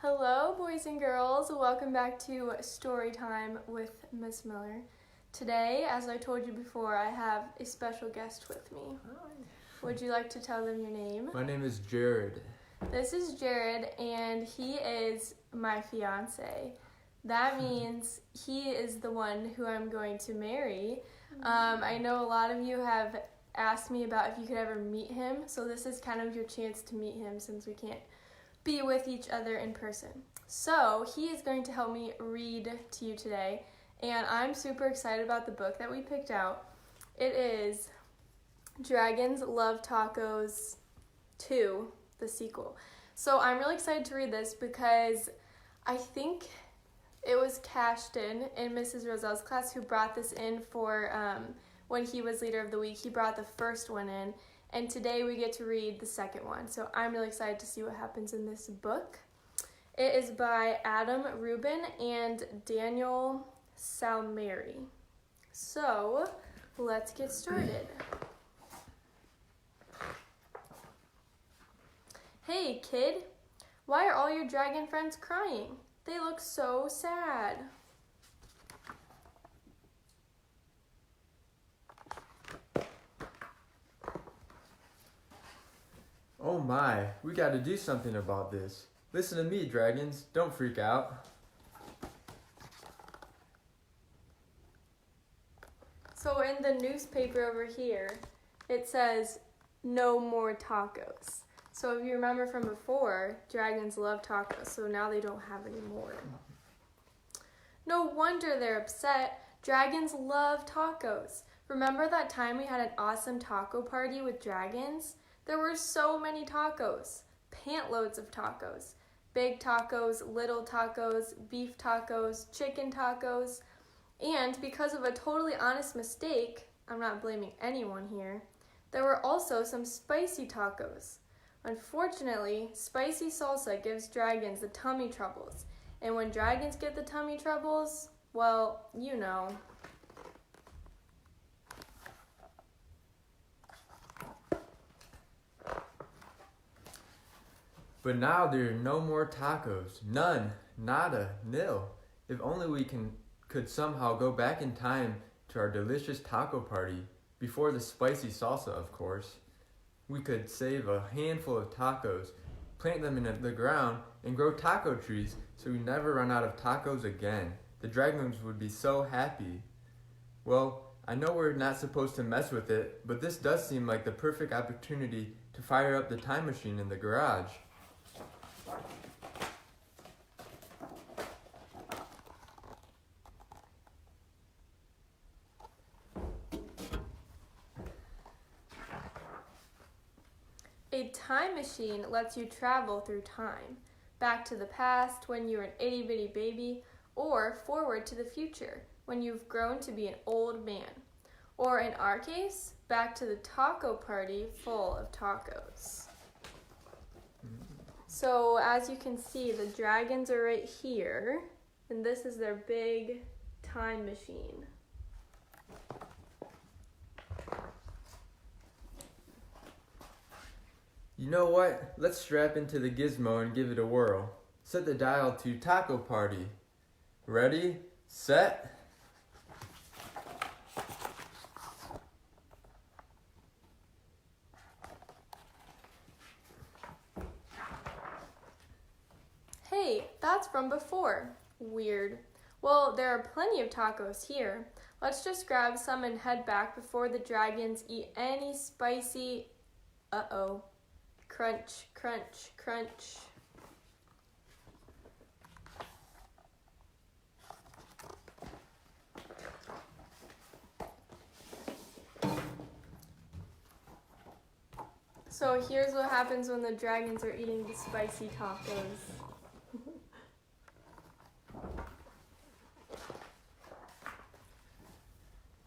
Hello, boys and girls. Welcome back to Story Time with Miss Miller. Today, as I told you before, I have a special guest with me. Hi. Would you like to tell them your name? My name is Jared. This is Jared, and he is my fiance. That means he is the one who I'm going to marry. I know a lot of you have asked me about if you could ever meet him, so this is kind of your chance to meet him since we can't be with each other in person. So he is going to help me read to you today, and I'm super excited about the book that we picked out. It is Dragons Love Tacos 2, the sequel. So I'm really excited to read this because I think it was Cashton in Mrs. Roselle's class who brought this in for when he was leader of the week. He brought the first one in, and today we get to read the second one. So I'm really excited to see what happens in this book. It is by Adam Rubin and Daniel Salmeri. So let's get started. Hey, kid, why are all your dragon friends crying? They look so sad. Oh my, we gotta do something about this. Listen to me, dragons. Don't freak out. So in the newspaper over here, it says, no more tacos. So if you remember from before, dragons love tacos, so now they don't have any more. No wonder they're upset. Dragons love tacos. Remember that time we had an awesome taco party with dragons? There were so many tacos, pantloads of tacos. Big tacos, little tacos, beef tacos, chicken tacos. And because of a totally honest mistake, I'm not blaming anyone here, there were also some spicy tacos. Unfortunately, spicy salsa gives dragons the tummy troubles. And when dragons get the tummy troubles, well, you know. But now there are no more tacos. None. Nada. Nil. If only we could somehow go back in time to our delicious taco party, before the spicy salsa, of course. We could save a handful of tacos, plant them in the ground, and grow taco trees so we never run out of tacos again. The dragons would be so happy. Well, I know we're not supposed to mess with it, but this does seem like the perfect opportunity to fire up the time machine in the garage. A time machine lets you travel through time, back to the past when you were an itty-bitty baby, or forward to the future when you've grown to be an old man. Or in our case, back to the taco party full of tacos. So as you can see, the dragons are right here, and this is their big time machine. You know what? Let's strap into the gizmo and give it a whirl. Set the dial to taco party. Ready, set. Hey, that's from before. Weird. Well, there are plenty of tacos here. Let's just grab some and head back before the dragons eat any spicy... Crunch, crunch, crunch. So here's what happens when the dragons are eating the spicy tacos.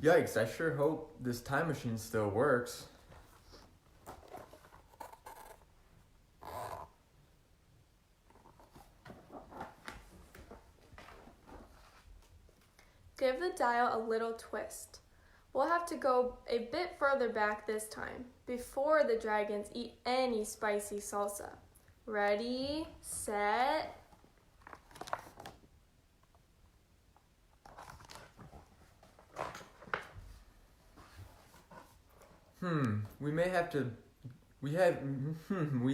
Yikes, I sure hope this time machine still works. Give the dial a little twist. We'll have to go a bit further back this time, before the dragons eat any spicy salsa. Ready, set, We may have to. We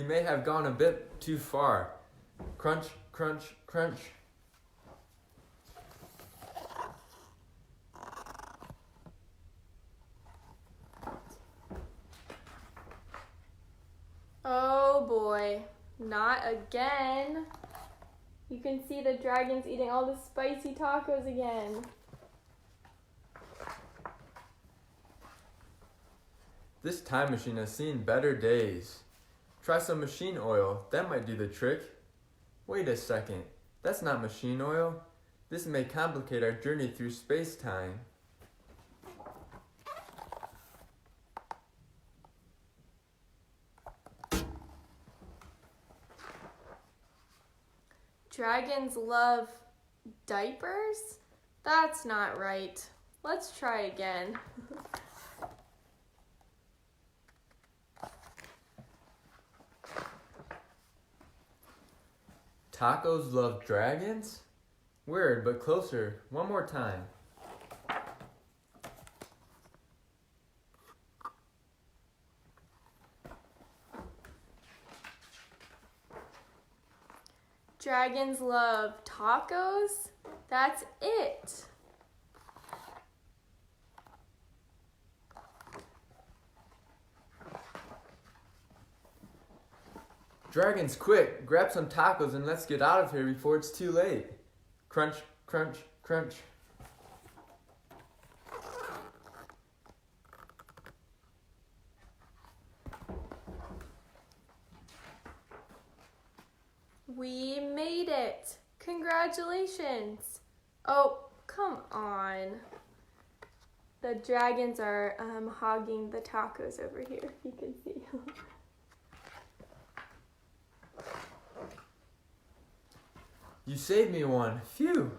may have gone a bit too far. Crunch, crunch, crunch. Oh boy, not again. You can see the dragons eating all the spicy tacos again. This time machine has seen better days. Try some machine oil, that might do the trick. Wait a second, that's not machine oil. This may complicate our journey through space-time. Dragons love diapers? That's not right. Let's try again. Tacos love dragons? Weird, but closer. One more time. Dragons love tacos? That's it. Dragons, quick! Grab some tacos and let's get out of here before it's too late. Crunch, crunch, crunch. We made it. Congratulations. Oh, come on. The dragons are hogging the tacos over here, you can see. You saved me one. Phew.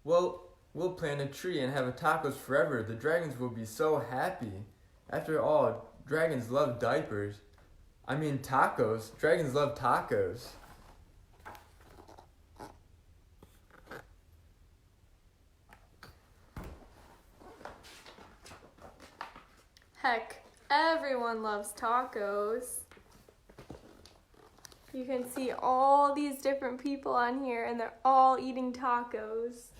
Well, we'll plant a tree and have a tacos forever. The dragons will be so happy. After all, dragons love diapers. I mean tacos. Dragons love tacos. Heck, everyone loves tacos. You can see all these different people on here and they're all eating tacos.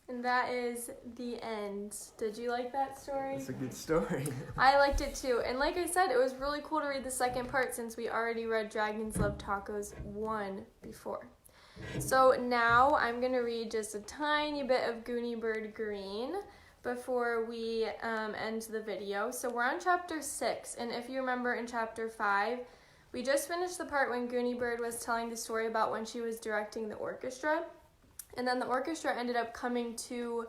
And that is the end. Did you like that story? It's a good story. I liked it too. And like I said, it was really cool to read the second part since we already read Dragons Love Tacos 1 before. So now I'm going to read just a tiny bit of Gooney Bird Greene before we end the video. So we're on chapter 6, and if you remember in chapter 5, we just finished the part when Gooney Bird was telling the story about when she was directing the orchestra, and then the orchestra ended up coming to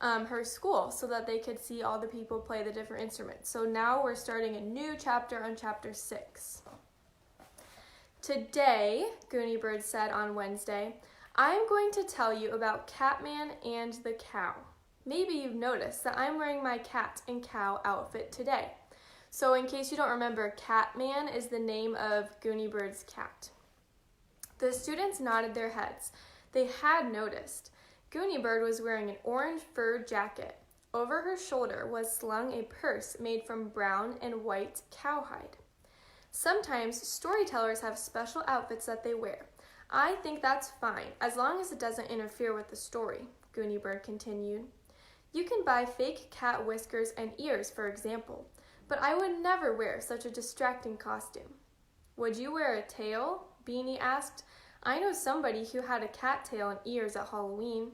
her school so that they could see all the people play the different instruments. So now we're starting a new chapter on chapter 6. Today, Gooney Bird said on Wednesday, I'm going to tell you about Catman and the cow. Maybe you've noticed that I'm wearing my cat and cow outfit today. So in case you don't remember, Catman is the name of Gooney Bird's cat. The students nodded their heads. They had noticed. Gooney Bird was wearing an orange fur jacket. Over her shoulder was slung a purse made from brown and white cowhide. Sometimes storytellers have special outfits that they wear. I think that's fine, as long as it doesn't interfere with the story, Gooney Bird continued. You can buy fake cat whiskers and ears, for example, but I would never wear such a distracting costume. Would you wear a tail? Beanie asked. I know somebody who had a cat tail and ears at Halloween.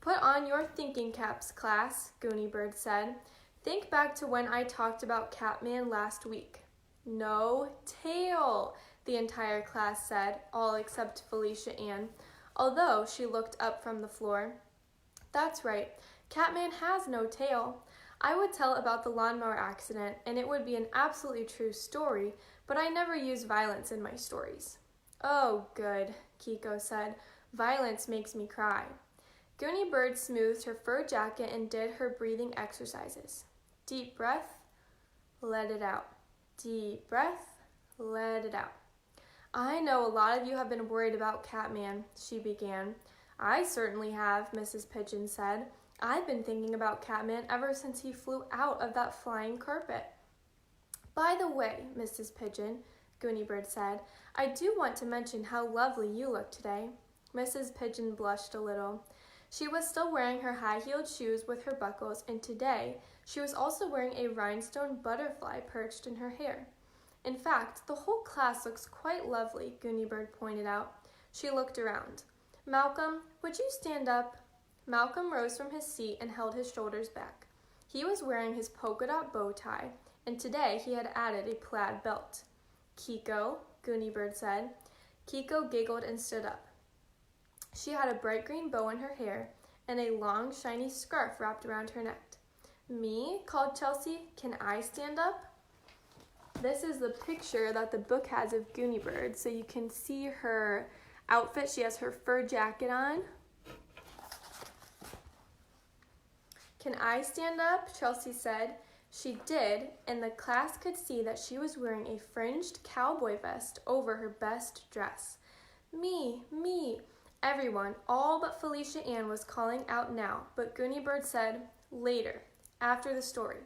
Put on your thinking caps, class, Gooney Bird said. Think back to when I talked about Catman last week. No tail, the entire class said, all except Felicia Ann, although she looked up from the floor. That's right, Catman has no tail. I would tell about the lawnmower accident, and it would be an absolutely true story, but I never use violence in my stories. Oh, good, Kiko said. Violence makes me cry. Gooney Bird smoothed her fur jacket and did her breathing exercises. Deep breath, let it out. Deep breath, let it out. I know a lot of you have been worried about Catman, she began. I certainly have, Mrs. Pigeon said. I've been thinking about Catman ever since he flew out of that flying carpet. By the way, Mrs. Pigeon, Gooney Bird said, I do want to mention how lovely you look today. Mrs. Pigeon blushed a little. She was still wearing her high-heeled shoes with her buckles, and today she was also wearing a rhinestone butterfly perched in her hair. In fact, the whole class looks quite lovely, Gooney Bird pointed out. She looked around. Malcolm, would you stand up? Malcolm rose from his seat and held his shoulders back. He was wearing his polka-dot bow tie, and today he had added a plaid belt. Kiko, Gooney Bird said. Kiko giggled and stood up. She had a bright green bow in her hair and a long, shiny scarf wrapped around her neck. Me? Called Chelsea. Can I stand up? This is the picture that the book has of Gooney Bird, so you can see her outfit. She has her fur jacket on. Can I stand up? Chelsea said. She did, and the class could see that she was wearing a fringed cowboy vest over her best dress. Me, me. Everyone, all but Felicia Ann, was calling out now, but Gooney Bird said, later, after the story.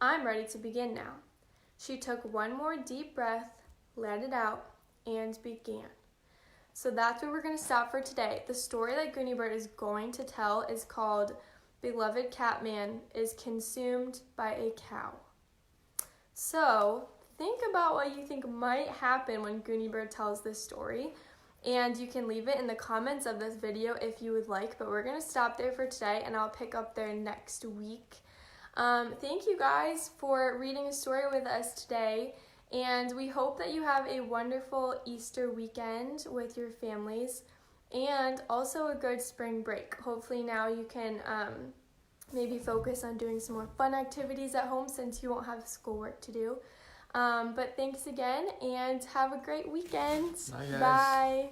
I'm ready to begin now. She took one more deep breath, let it out, and began. So that's where we're going to stop for today. The story that Gooney Bird is going to tell is called Beloved Catman is Consumed by a Cow. So think about what you think might happen when Gooney Bird tells this story. And you can leave it in the comments of this video if you would like. But we're going to stop there for today, and I'll pick up there next week. Thank you guys for reading a story with us today. And we hope that you have a wonderful Easter weekend with your families. And also a good spring break. Hopefully now you can maybe focus on doing some more fun activities at home since you won't have schoolwork to do. But thanks again, and have a great weekend. Bye, guys. Bye.